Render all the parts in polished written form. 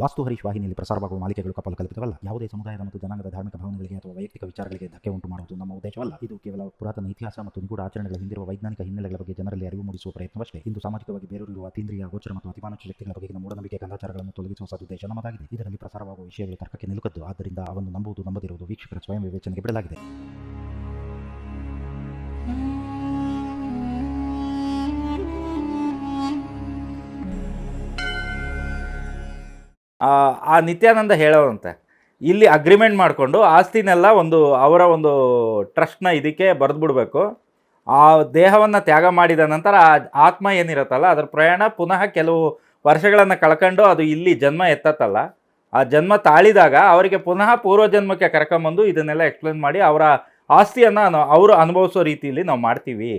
ವಾಸ್ತು ಹರೀಶ್ ವಾಹಿನಿಯಲ್ಲಿ ಪ್ರಸಾರವಾಗುವ ಮಾಲಿಕೆಗಳು ಕಲ್ಪಿತವಲ್ಲ. ಯಾವುದೇ ಸಮುದಾಯದ ಮತ್ತು ಜನಾಂಗದ ಧಾರ್ಮಿಕ ಭಾವನೆಗಳಿಗೆ ಅಥವಾ ವೈಯಕ್ತಿಕ ವಿಚಾರಗಳಿಗೆ ಧಕ್ಕೆ ಉಂಟು ಮಾಡುವುದು ನಮ್ಮ ಉದ್ದೇಶವಲ್ಲ. ಇದು ಕೇವಲ ಪುರಾತನ ಇತಿಹಾಸ ಮತ್ತು ನಿಗೂಢ ಆಚರಣೆಗಳ ಹಿಂದಿರುವ ವೈಜ್ಞಾನಿಕ ಹಿನ್ನೆಲೆಗಳ ಬಗ್ಗೆ ಜನರಲ್ಲಿ ಅರಿವು ಮೂಡಿಸುವ ಪ್ರಯತ್ನವಷ್ಟೇ. ಇಂದು ಸಾಮಾಜಿಕವಾಗಿ ಬೇರೂರಿರುವ ಅತೀಂದ್ರಿಯ ಗೋಚರ ಮತ್ತು ಅತಿಮಾನುಷ ಶಕ್ತಿಗಳ ಬಗೆಗಿನ ಮೂಢನಂಬಿಕೆ ಕಂದಾಚಾರಗಳನ್ನು ತೊಲಗಿಸುವ ಸದುದ್ದೇಶ ನಮ್ಮದಾಗಿದೆ. ಇದರಲ್ಲಿ ಪ್ರಸಾರವಾಗುವ ವಿಷಯಗಳು ತರ್ಕಕ್ಕೆ ನಿಲುಕದ್ದು, ಆದ್ದರಿಂದ ಅವನ್ನು ನಂಬುವುದು ನಂಬದಿರುವುದು ವೀಕ್ಷಕರ ಸ್ವಯಂ ವಿವೇಚನೆಗೆ ಬಿಡಲಾಗಿದೆ. ಆ ನಿತ್ಯಾನಂದ ಹೇಳೋವಂತೆ ಇಲ್ಲಿ ಅಗ್ರಿಮೆಂಟ್ ಮಾಡಿಕೊಂಡು ಆಸ್ತಿನೆಲ್ಲ ಅವರ ಒಂದು ಟ್ರಸ್ಟ್ನ ಇದಕ್ಕೆ ಬರೆದ್ಬಿಡ್ಬೇಕು. ಆ ದೇಹವನ್ನು ತ್ಯಾಗ ಮಾಡಿದ ನಂತರ ಆ ಆತ್ಮ ಏನಿರುತ್ತಲ್ಲ ಅದರ ಪ್ರಯಾಣ ಪುನಃ ಕೆಲವು ವರ್ಷಗಳನ್ನು ಕಳ್ಕೊಂಡು ಅದು ಇಲ್ಲಿ ಜನ್ಮ ಎತ್ತತ್ತಲ್ಲ, ಆ ಜನ್ಮ ತಾಳಿದಾಗ ಅವರಿಗೆ ಪುನಃ ಪೂರ್ವಜನ್ಮಕ್ಕೆ ಕರ್ಕೊಂಬಂದು ಇದನ್ನೆಲ್ಲ ಎಕ್ಸ್ಪ್ಲೇನ್ ಮಾಡಿ ಅವರ ಆಸ್ತಿಯನ್ನು ಅವರು ಅನುಭವಿಸೋ ರೀತಿಯಲ್ಲಿ ನಾವು ಮಾಡ್ತೀವಿ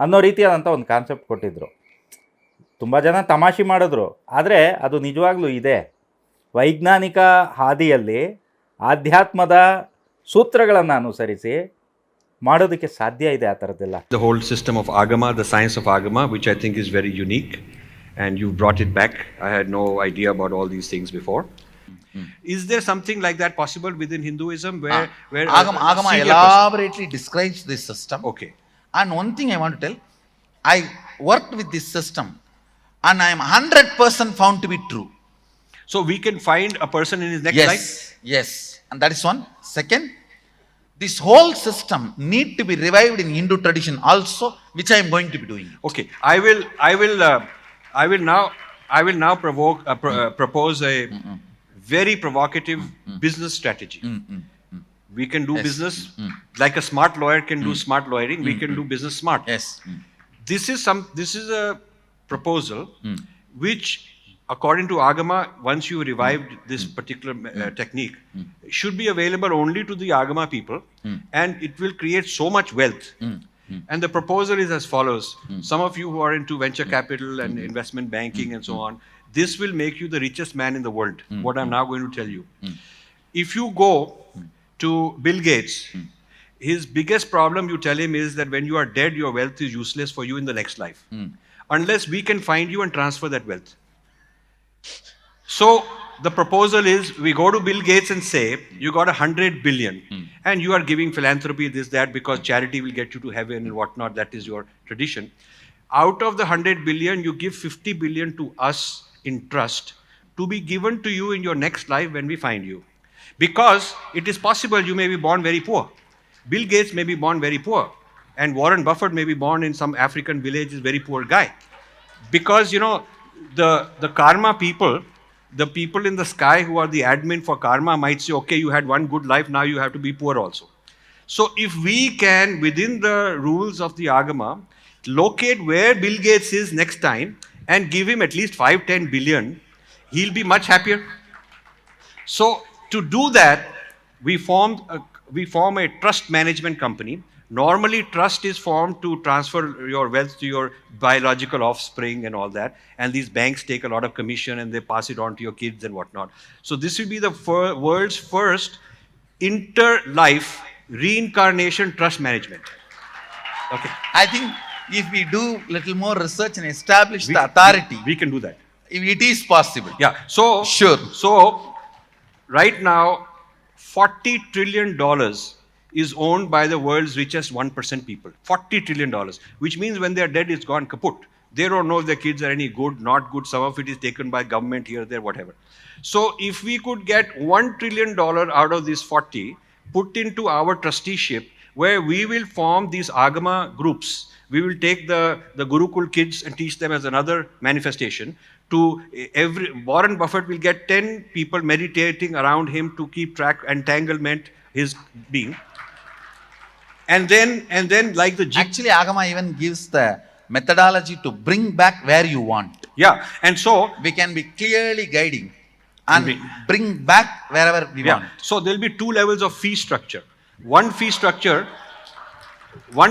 ಅನ್ನೋ ರೀತಿಯಾದಂಥ ಒಂದು ಕಾನ್ಸೆಪ್ಟ್ ಕೊಟ್ಟಿದ್ದರು. ತುಂಬ ಜನ ತಮಾಷೆ ಮಾಡಿದ್ರು, ಆದರೆ ಅದು ನಿಜವಾಗ್ಲೂ ಇದೆ. ವೈಜ್ಞಾನಿಕ ಹಾದಿಯಲ್ಲಿ ಆಧ್ಯಾತ್ಮದ ಸೂತ್ರಗಳನ್ನು ಅನುಸರಿಸಿ ಮಾಡೋದಕ್ಕೆ ಸಾಧ್ಯ ಇದೆ ಆ ಥರದ್ದೆಲ್ಲ. The whole system of Agama, the science of Agama, which I think is very unique, and you brought it back. I had no idea about all these things before. Is there something like that possible within Hinduism where Agama elaborately describes this system. Okay. And one thing I want to tell, I worked with this system and I am 100% found to be true. So we can find a person in his next life? Yes. And that is one. Second, this whole system need to be revived in Hindu tradition also, which I am going to be doing. Okay. I will now propose a very provocative business strategy. We can do business like a smart lawyer can do smart lawyering. We can do business smart. Yes. This is a proposal which, according to Agama, once you revived this particular technique, should be available only to the Agama people, and it will create so much wealth. And the proposal is as follows. Some of you who are into venture capital and investment banking and so on, this will make you the richest man in the world, what I'm now going to tell you. If you go to Bill Gates, his biggest problem, you tell him, is that when you are dead, your wealth is useless for you in the next life. Unless we can find you and transfer that wealth. So the proposal is, we go to Bill Gates and say, you got 100 billion and you are giving philanthropy, this, that, because charity will get you to heaven and whatnot. That is your tradition. Out of the 100 billion, you give 50 billion to us in trust to be given to you in your next life when we find you. Because it is possible you may be born very poor. Bill Gates may be born very poor. And Warren Buffett may be born in some African village, is very poor guy. Because, the karma people, the people in the sky who are the admin for karma might say, okay, you had one good life, now you have to be poor also. So if we can, within the rules of the Agama, locate where Bill Gates is next time and give him at least 5-10 billion, he'll be much happier. So to do that, we form a trust management company. Normally, trust is formed to transfer your wealth to your biological offspring and all that. And these banks take a lot of commission and they pass it on to your kids and whatnot. So this will be the world's first inter-life reincarnation trust management. Okay. I think if we do little more research and establish the authority, we can do that. If it is possible. Yeah. So Sure. So right now, $40 trillion is owned by the world's richest 1% people. $40 trillion, which means when they are dead, it's gone kaput. They don't know if their kids are any good, not good. Some of it is taken by government here, there, whatever. So if we could get $1 trillion out of this 40, put into our trusteeship, where we will form these Agama groups. We will take the Gurukul kids and teach them as another manifestation. Warren Buffett will get 10 people meditating around him to keep track, entanglement, his being. And then like the Actually, Agama even gives the methodology to bring back where you want. Yeah, and so We can be clearly guiding and bring back wherever we want. So there'll be 2 levels of fee structure. One fee structure, we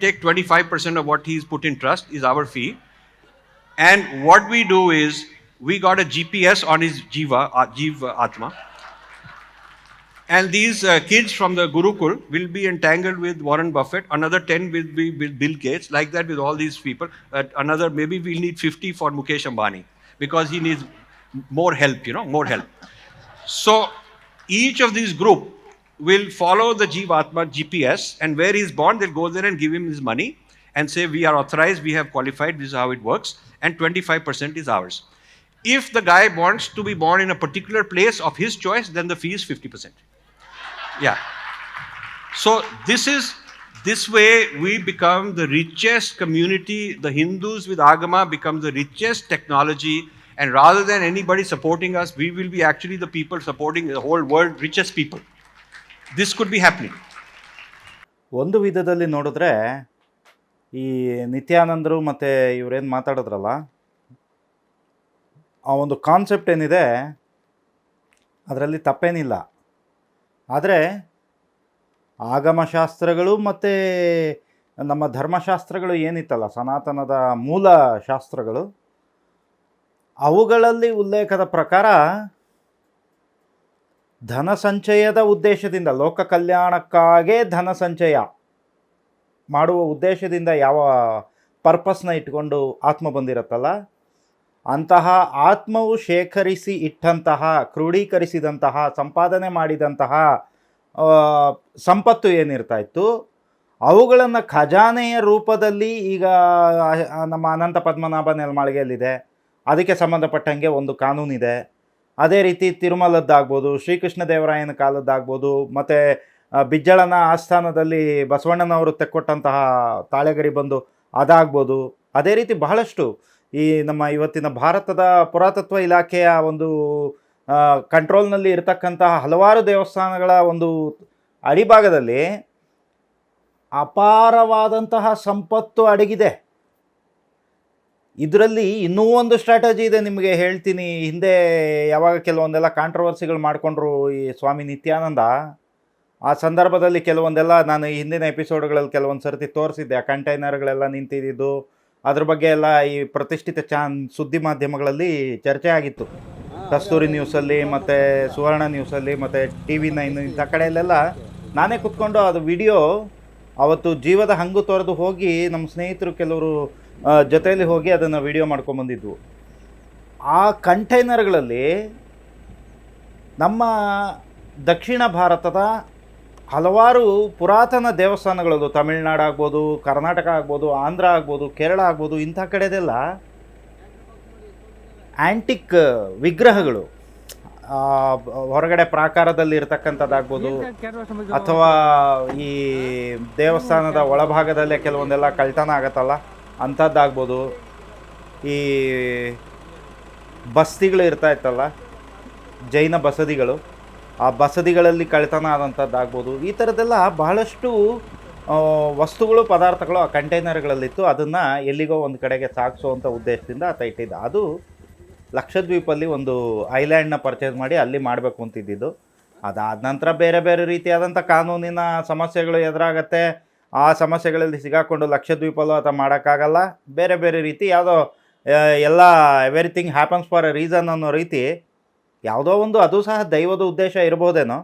take 25% of what he's put in trust is our fee. And what we do is, we got a GPS on his Jiva Atma. And these kids from the Gurukul will be entangled with Warren Buffett. Another 10 will be with Bill Gates. Like that with all these people. Maybe we'll need 50 for Mukesh Ambani. Because he needs more help, more help. So each of these group will follow the Jivatma GPS, and where he's born, they'll go there and give him his money and say, we are authorized, we have qualified, this is how it works, and 25% is ours. If the guy wants to be born in a particular place of his choice, then the fee is 50%. Yeah. So this way we become the richest community. The Hindus with Agama become the richest technology, and rather than anybody supporting us, we will be actually the people supporting the whole world richest people. This could be happening. ಒಂದು ವಿಧದಲ್ಲಿ ನೋಡಿದ್ರೆ ಈ ನಿತ್ಯಾನಂದರು ಮತ್ತು ಇವರೇನು ಮಾತಾಡಿದ್ರಲ್ಲ, ಆ ಒಂದು concept ಏನಿದೆ ಅದರಲ್ಲಿ ತಪ್ಪೇನಿಲ್ಲ. ಆದರೆ ಆಗಮಶಾಸ್ತ್ರಗಳು ಮತ್ತು ನಮ್ಮ ಧರ್ಮಶಾಸ್ತ್ರಗಳು ಏನಿತ್ತಲ್ಲ, ಸನಾತನದ ಮೂಲ ಶಾಸ್ತ್ರಗಳು, ಅವುಗಳಲ್ಲಿ ಉಲ್ಲೇಖದ ಪ್ರಕಾರ ಧನ ಸಂಚಯದ ಉದ್ದೇಶದಿಂದ, ಲೋಕ ಕಲ್ಯಾಣಕ್ಕಾಗೇ ಧನ ಸಂಚಯ ಮಾಡುವ ಉದ್ದೇಶದಿಂದ ಯಾವ ಪರ್ಪಸ್ನ ಇಟ್ಕೊಂಡು ಆತ್ಮ ಬಂದಿರುತ್ತಲ್ಲ, ಅಂತಹ ಆತ್ಮವು ಶೇಖರಿಸಿ ಇಟ್ಟಂತಹ, ಕ್ರೋಢೀಕರಿಸಿದಂತಹ, ಸಂಪಾದನೆ ಮಾಡಿದಂತಹ ಸಂಪತ್ತು ಏನಿರ್ತಾ ಇತ್ತು, ಅವುಗಳನ್ನು ಖಜಾನೆಯ ರೂಪದಲ್ಲಿ ಈಗ ನಮ್ಮ ಅನಂತ ಪದ್ಮನಾಭ ನೆಲಮಾಳಿಗೆಯಲ್ಲಿದೆ, ಅದಕ್ಕೆ ಸಂಬಂಧಪಟ್ಟಂಗೆ ಒಂದು ಕಾನೂನಿದೆ. ಅದೇ ರೀತಿ ತಿರುಮಲದ್ದಾಗ್ಬೋದು, ಶ್ರೀಕೃಷ್ಣ ದೇವರಾಯನ ಕಾಲದ್ದಾಗ್ಬೋದು, ಮತ್ತು ಬಿಜ್ಜಳನ ಆಸ್ಥಾನದಲ್ಲಿ ಬಸವಣ್ಣನವರು ತೆಕ್ಕೊಟ್ಟಂತಹ ತಾಳೆಗರಿ ಬಂದು ಅದಾಗ್ಬೋದು. ಅದೇ ರೀತಿ ಬಹಳಷ್ಟು ಈ ನಮ್ಮ ಇವತ್ತಿನ ಭಾರತದ ಪುರಾತತ್ವ ಇಲಾಖೆಯ ಒಂದು ಕಂಟ್ರೋಲ್ನಲ್ಲಿ ಇರತಕ್ಕಂತಹ ಹಲವಾರು ದೇವಸ್ಥಾನಗಳ ಒಂದು ಅಡಿಭಾಗದಲ್ಲಿ ಅಪಾರವಾದಂತಹ ಸಂಪತ್ತು ಅಡಗಿದೆ. ಇದರಲ್ಲಿ ಇನ್ನೂ ಒಂದು ಸ್ಟ್ರಾಟಜಿ ಇದೆ, ನಿಮಗೆ ಹೇಳ್ತೀನಿ. ಹಿಂದೆ ಯಾವಾಗ ಕೆಲವೊಂದೆಲ್ಲ ಕಾಂಟ್ರವರ್ಸಿಗಳು ಮಾಡಿಕೊಂಡ್ರು ಈ ಸ್ವಾಮಿ ನಿತ್ಯಾನಂದ, ಆ ಸಂದರ್ಭದಲ್ಲಿ ಕೆಲವೊಂದೆಲ್ಲ ನಾನು ಹಿಂದಿನ ಎಪಿಸೋಡ್ಗಳಲ್ಲಿ ಕೆಲವೊಂದು ಸರ್ತಿ ತೋರಿಸಿದ್ದೆ. ಆ ಕಂಟೈನರ್ಗಳೆಲ್ಲ ನಿಂತಿದ್ದು, ಅದ್ರ ಬಗ್ಗೆ ಎಲ್ಲ ಈ ಪ್ರತಿಷ್ಠಿತ ಸುದ್ದಿ ಮಾಧ್ಯಮಗಳಲ್ಲಿ ಚರ್ಚೆ ಆಗಿತ್ತು. ಕಸ್ತೂರಿ ನ್ಯೂಸಲ್ಲಿ ಮತ್ತು ಸುವರ್ಣ ನ್ಯೂಸಲ್ಲಿ ಮತ್ತು TV9 ಇಂಥ ಕಡೆಯಲ್ಲೆಲ್ಲ ನಾನೇ ಕೂತ್ಕೊಂಡು ಅದು ವಿಡಿಯೋ ಅವತ್ತು ಜೀವದ ಹಂಗು ತೊರೆದು ಹೋಗಿ ನಮ್ಮ ಸ್ನೇಹಿತರು ಕೆಲವರು ಜೊತೆಯಲ್ಲಿ ಹೋಗಿ ಅದನ್ನು ವಿಡಿಯೋ ಮಾಡ್ಕೊಂಬಂದಿದ್ವು. ಆ ಕಂಟೈನರ್ಗಳಲ್ಲಿ ನಮ್ಮ ದಕ್ಷಿಣ ಭಾರತದ ಹಲವಾರು ಪುರಾತನ ದೇವಸ್ಥಾನಗಳದು, ತಮಿಳ್ನಾಡು ಆಗ್ಬೋದು, ಕರ್ನಾಟಕ ಆಗ್ಬೋದು, ಆಂಧ್ರ ಆಗ್ಬೋದು, ಕೇರಳ ಆಗ್ಬೋದು, ಇಂಥ ಕಡೆದೆಲ್ಲ ಆ್ಯಂಟಿಕ್ ವಿಗ್ರಹಗಳು, ಹೊರಗಡೆ ಪ್ರಾಕಾರದಲ್ಲಿ ಇರ್ತಕ್ಕಂಥದ್ದಾಗ್ಬೋದು, ಅಥವಾ ಈ ದೇವಸ್ಥಾನದ ಒಳಭಾಗದಲ್ಲೇ ಕೆಲವೊಂದೆಲ್ಲ ಕಳ್ತನ ಆಗತ್ತಲ್ಲ ಅಂಥದ್ದಾಗ್ಬೋದು, ಈ ಬಸ್ತಿಗಳು ಇರ್ತಾ ಇತ್ತಲ್ಲ, ಜೈನ ಬಸದಿಗಳು, ಆ ಬಸದಿಗಳಲ್ಲಿ ಕಳ್ತನ ಆದಂಥದ್ದಾಗ್ಬೋದು. ಈ ಥರದ್ದೆಲ್ಲ ಬಹಳಷ್ಟು ವಸ್ತುಗಳು, ಪದಾರ್ಥಗಳು ಆ ಕಂಟೈನರ್ಗಳಲ್ಲಿತ್ತು. ಅದನ್ನು ಎಲ್ಲಿಗೋ ಒಂದು ಕಡೆಗೆ ಸಾಗಿಸುವಂಥ ಉದ್ದೇಶದಿಂದ ಆತ ಇಟ್ಟಿದ್ದ. ಅದು ಲಕ್ಷದ್ವೀಪಲ್ಲಿ ಒಂದು ಐಲ್ಯಾಂಡ್ನ ಪರ್ಚೇಸ್ ಮಾಡಿ ಅಲ್ಲಿ ಮಾಡಬೇಕು ಅಂತಿದ್ದಿದ್ದು. ಅದಾದ ನಂತರ ಬೇರೆ ಬೇರೆ ರೀತಿಯಾದಂಥ ಕಾನೂನಿನ ಸಮಸ್ಯೆಗಳು ಎದುರಾಗತ್ತೆ. ಆ ಸಮಸ್ಯೆಗಳಲ್ಲಿ ಸಿಗಾಕೊಂಡು ಲಕ್ಷದ್ವೀಪಲ್ಲೂ ಆತ ಮಾಡೋಕ್ಕಾಗಲ್ಲ. ಬೇರೆ ಬೇರೆ ರೀತಿ ಯಾವುದೋ ಎಲ್ಲ everything happens for A reason ಅನ್ನೋ ರೀತಿ ಯಾವುದೋ ಒಂದು, ಅದು ಸಹ ದೈವದ ಉದ್ದೇಶ ಇರ್ಬೋದೇನೋ,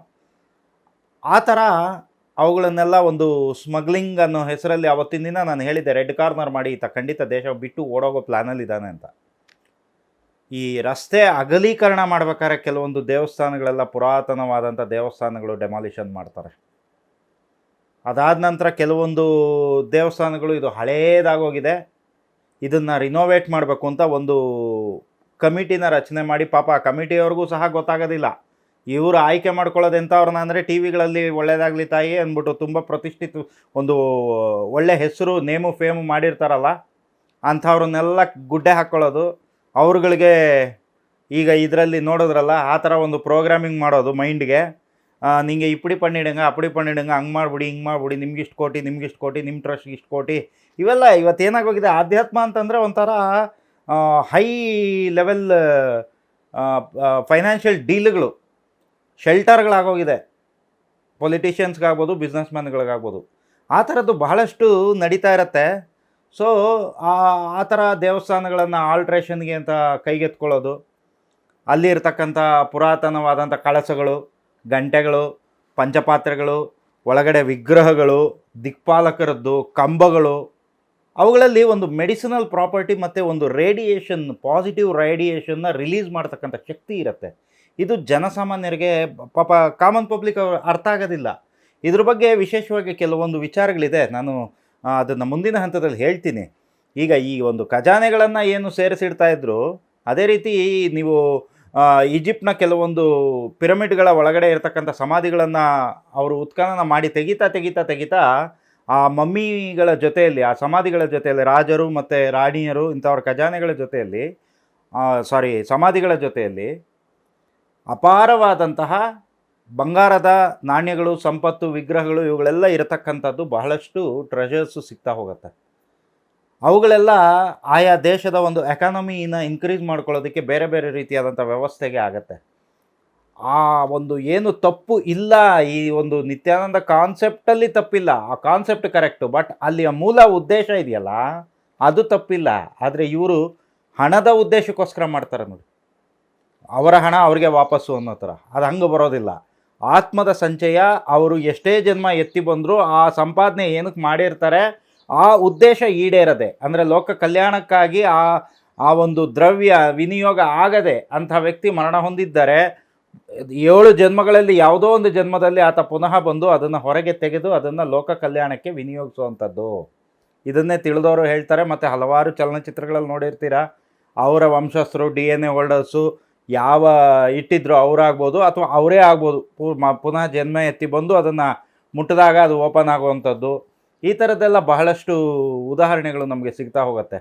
ಆ ಥರ ಅವುಗಳನ್ನೆಲ್ಲ ಒಂದು ಸ್ಮಗ್ಲಿಂಗ್ ಅನ್ನೋ ಹೆಸರಲ್ಲಿ ಅವತ್ತಿನ ದಿನ ನಾನು ಹೇಳಿದ್ದೆ, ರೆಡ್ ಕಾರ್ನರ್ ಮಾಡಿ ಈತ ಖಂಡಿತ ದೇಶ ಬಿಟ್ಟು ಓಡೋಗೋ ಪ್ಲ್ಯಾನಲ್ಲಿದ್ದಾನೆ ಅಂತ. ಈ ರಸ್ತೆ ಅಗಲೀಕರಣ ಮಾಡ್ಬೇಕಾದ್ರೆ ಕೆಲವೊಂದು ದೇವಸ್ಥಾನಗಳೆಲ್ಲ, ಪುರಾತನವಾದಂಥ ದೇವಸ್ಥಾನಗಳು ಡೆಮಾಲಿಷನ್ ಮಾಡ್ತಾರೆ. ಅದಾದ ನಂತರ ಕೆಲವೊಂದು ದೇವಸ್ಥಾನಗಳು ಇದು ಹಳೇದಾಗೋಗಿದೆ, ಇದನ್ನು ರಿನೋವೇಟ್ ಮಾಡಬೇಕು ಅಂತ ಒಂದು ಕಮಿಟಿನ ರಚನೆ ಮಾಡಿ, ಪಾಪ ಆ ಕಮಿಟಿಯವ್ರಿಗೂ ಸಹ ಗೊತ್ತಾಗೋದಿಲ್ಲ. ಇವರು ಆಯ್ಕೆ ಮಾಡ್ಕೊಳ್ಳೋದು ಎಂಥವ್ರನ್ನ ಅಂದರೆ, ಟಿವಿಗಳಲ್ಲಿ ಒಳ್ಳೇದಾಗಲಿ ತಾಯಿ ಅಂದ್ಬಿಟ್ಟು ತುಂಬ ಪ್ರತಿಷ್ಠಿತ ಒಂದು ಒಳ್ಳೆ ಹೆಸರು, ನೇಮು ಫೇಮು ಮಾಡಿರ್ತಾರಲ್ಲ, ಅಂಥವ್ರನ್ನೆಲ್ಲ ಗುಡ್ಡೆ ಹಾಕ್ಕೊಳ್ಳೋದು. ಅವ್ರುಗಳಿಗೆ ಈಗ ಇದರಲ್ಲಿ ನೋಡಿದ್ರಲ್ಲ, ಆ ಥರ ಒಂದು ಪ್ರೋಗ್ರಾಮಿಂಗ್ ಮಾಡೋದು ಮೈಂಡ್ಗೆ. ನಿಮಗೆ ಇಪ್ಪಡಿ ಪಣ್ಣಿಡಂಗ, ಅಪ್ಪಡಿ ಪಣ್ಣಿಡಂಗ, ಹಂಗೆ ಮಾಡಿಬಿಡಿ, ಹಿಂಗೆ ಮಾಡಿಬಿಡಿ, ನಿಮ್ಗಿಷ್ಟು ಕೋಟಿ, ನಿಮ್ಗಿಷ್ಟು ಕೋಟಿ, ನಿಮ್ಮ ಟ್ರಸ್ಟ್ಗೆ ಇಷ್ಟು ಕೋಟಿ. ಇವೆಲ್ಲ ಇವತ್ತೇನಾಗೋಗಿದೆ, ಆಧ್ಯಾತ್ಮ ಅಂತಂದರೆ ಒಂಥರ ಹೈ ಲೆವೆಲ್ ಫೈನಾನ್ಷಿಯಲ್ ಡೀಲ್ಗಳು, ಶೆಲ್ಟರ್ಗಳಾಗೋಗಿದೆ. ಪೊಲಿಟಿಷಿಯನ್ಸ್ಗಾಗ್ಬೋದು, ಬಿಸ್ನೆಸ್ ಮ್ಯಾನ್ಗಳಿಗಾಗ್ಬೋದು. ಆ ಥರದ್ದು ಬಹಳಷ್ಟು ನಡೀತಾ ಇರುತ್ತೆ. ಸೊ ಆ ಥರ ದೇವಸ್ಥಾನಗಳನ್ನು ಆಲ್ಟ್ರೇಷನ್ಗೆ ಅಂತ ಕೈಗೆತ್ಕೊಳ್ಳೋದು, ಅಲ್ಲಿ ಇರ್ತಕ್ಕಂಥ ಪುರಾತನವಾದಂಥ ಕಳಸಗಳು, ಗಂಟೆಗಳು, ಪಂಚಪಾತ್ರೆಗಳು, ಒಳಗಡೆ ವಿಗ್ರಹಗಳು, ದಿಕ್ಪಾಲಕರದ್ದು ಕಂಬಗಳು, ಅವುಗಳಲ್ಲಿ ಒಂದು ಮೆಡಿಸಿನಲ್ ಪ್ರಾಪರ್ಟಿ ಮತ್ತು ಒಂದು ರೇಡಿಯೇಷನ್, ಪಾಸಿಟಿವ್ ರೇಡಿಯೇಷನ್ನ ರಿಲೀಸ್ ಮಾಡ್ತಕ್ಕಂಥ ಶಕ್ತಿ ಇರುತ್ತೆ. ಇದು ಜನಸಾಮಾನ್ಯರಿಗೆ ಪಾಪ ಕಾಮನ್ ಪಬ್ಲಿಕ್ ಅರ್ಥ ಆಗೋದಿಲ್ಲ. ಇದ್ರ ಬಗ್ಗೆ ವಿಶೇಷವಾಗಿ ಕೆಲವೊಂದು ವಿಚಾರಗಳಿದೆ, ನಾನು ಅದನ್ನು ಮುಂದಿನ ಹಂತದಲ್ಲಿ ಹೇಳ್ತೀನಿ. ಈಗ ಈ ಒಂದು ಖಜಾನೆಗಳನ್ನು ಏನು ಸೇರಿಸಿಡ್ತಾ ಇದ್ರು, ಅದೇ ರೀತಿ ನೀವು ಈಜಿಪ್ಟ್ನ ಕೆಲವೊಂದು ಪಿರಮಿಡ್ಗಳ ಒಳಗಡೆ ಇರತಕ್ಕಂಥ ಸಮಾಧಿಗಳನ್ನು ಅವರು ಉತ್ಖನನ ಮಾಡಿ ತೆಗಿತಾ ಆ ಮಮ್ಮಿಗಳ ಜೊತೆಯಲ್ಲಿ, ಆ ಸಮಾಧಿಗಳ ಜೊತೆಯಲ್ಲಿ, ರಾಜರು ಮತ್ತು ರಾಣಿಯರು ಇಂಥವ್ರ ಖಜಾನೆಗಳ ಜೊತೆಯಲ್ಲಿ, ಸಮಾಧಿಗಳ ಜೊತೆಯಲ್ಲಿ ಅಪಾರವಾದಂತಹ ಬಂಗಾರದ ನಾಣ್ಯಗಳು, ಸಂಪತ್ತು, ವಿಗ್ರಹಗಳು ಇವುಗಳೆಲ್ಲ ಇರತಕ್ಕಂಥದ್ದು ಬಹಳಷ್ಟು ಟ್ರೆಷರ್ಸು ಸಿಗ್ತಾ ಹೋಗುತ್ತೆ. ಅವುಗಳೆಲ್ಲ ಆಯಾ ದೇಶದ ಒಂದು ಎಕಾನಮಿನ ಇನ್ಕ್ರೀಸ್ ಮಾಡ್ಕೊಳ್ಳೋದಕ್ಕೆ ಬೇರೆ ಬೇರೆ ರೀತಿಯಾದಂಥ ವ್ಯವಸ್ಥೆಗೆ ಆಗತ್ತೆ. ಆ ಒಂದು ಏನು ತಪ್ಪು ಇಲ್ಲ, ಈ ಒಂದು ನಿತ್ಯಾನಂದ ಕಾನ್ಸೆಪ್ಟಲ್ಲಿ ತಪ್ಪಿಲ್ಲ, ಆ ಕಾನ್ಸೆಪ್ಟ್ ಕರೆಕ್ಟು, ಬಟ್ ಅಲ್ಲಿಯ ಮೂಲ ಉದ್ದೇಶ ಇದೆಯಲ್ಲ ಅದು ತಪ್ಪಿಲ್ಲ. ಆದರೆ ಇವರು ಹಣದ ಉದ್ದೇಶಕ್ಕೋಸ್ಕರ ಮಾಡ್ತಾರೆ ನೋಡಿ, ಅವರ ಹಣ ಅವರಿಗೆ ವಾಪಸ್ಸು ಅನ್ನೋ ಥರ. ಅದು ಹಂಗೆ ಬರೋದಿಲ್ಲ. ಆತ್ಮದ ಸಂಚಯ, ಅವರು ಎಷ್ಟೇ ಜನ್ಮ ಎತ್ತಿ ಬಂದರೂ ಆ ಸಂಪಾದನೆ ಏನಕ್ಕೆ ಮಾಡಿರ್ತಾರೆ ಆ ಉದ್ದೇಶ ಈಡೇರದೆ, ಅಂದರೆ ಲೋಕ ಕಲ್ಯಾಣಕ್ಕಾಗಿ ಆ ಒಂದು ದ್ರವ್ಯ ವಿನಿಯೋಗ ಆಗದೆ ಅಂಥ ವ್ಯಕ್ತಿ ಮರಣ ಹೊಂದಿದ್ದರೆ 7 ಜನ್ಮಗಳಲ್ಲಿ ಯಾವುದೋ ಒಂದು ಜನ್ಮದಲ್ಲಿ ಆತ ಪುನಃ ಬಂದು ಅದನ್ನು ಹೊರಗೆ ತೆಗೆದು ಅದನ್ನು ಲೋಕ ಕಲ್ಯಾಣಕ್ಕೆ ವಿನಿಯೋಗಿಸುವಂಥದ್ದು. ಇದನ್ನೇ ತಿಳಿದವರು ಹೇಳ್ತಾರೆ. ಮತ್ತು ಹಲವಾರು ಚಲನಚಿತ್ರಗಳಲ್ಲಿ ನೋಡಿರ್ತೀರ, ಅವರ ವಂಶಸ್ಥರು DNA ಹೋಲ್ಡರ್ಸು ಯಾವ ಇಟ್ಟಿದ್ರು ಅವರಾಗ್ಬೋದು ಅಥವಾ ಅವರೇ ಆಗ್ಬೋದು, ಪುನಃ ಜನ್ಮ ಎತ್ತಿ ಬಂದು ಅದನ್ನು ಮುಟ್ಟಿದಾಗ ಅದು ಓಪನ್ ಆಗುವಂಥದ್ದು. ಈ ಥರದ್ದೆಲ್ಲ ಬಹಳಷ್ಟು ಉದಾಹರಣೆಗಳು ನಮಗೆ ಸಿಗ್ತಾ ಹೋಗುತ್ತೆ.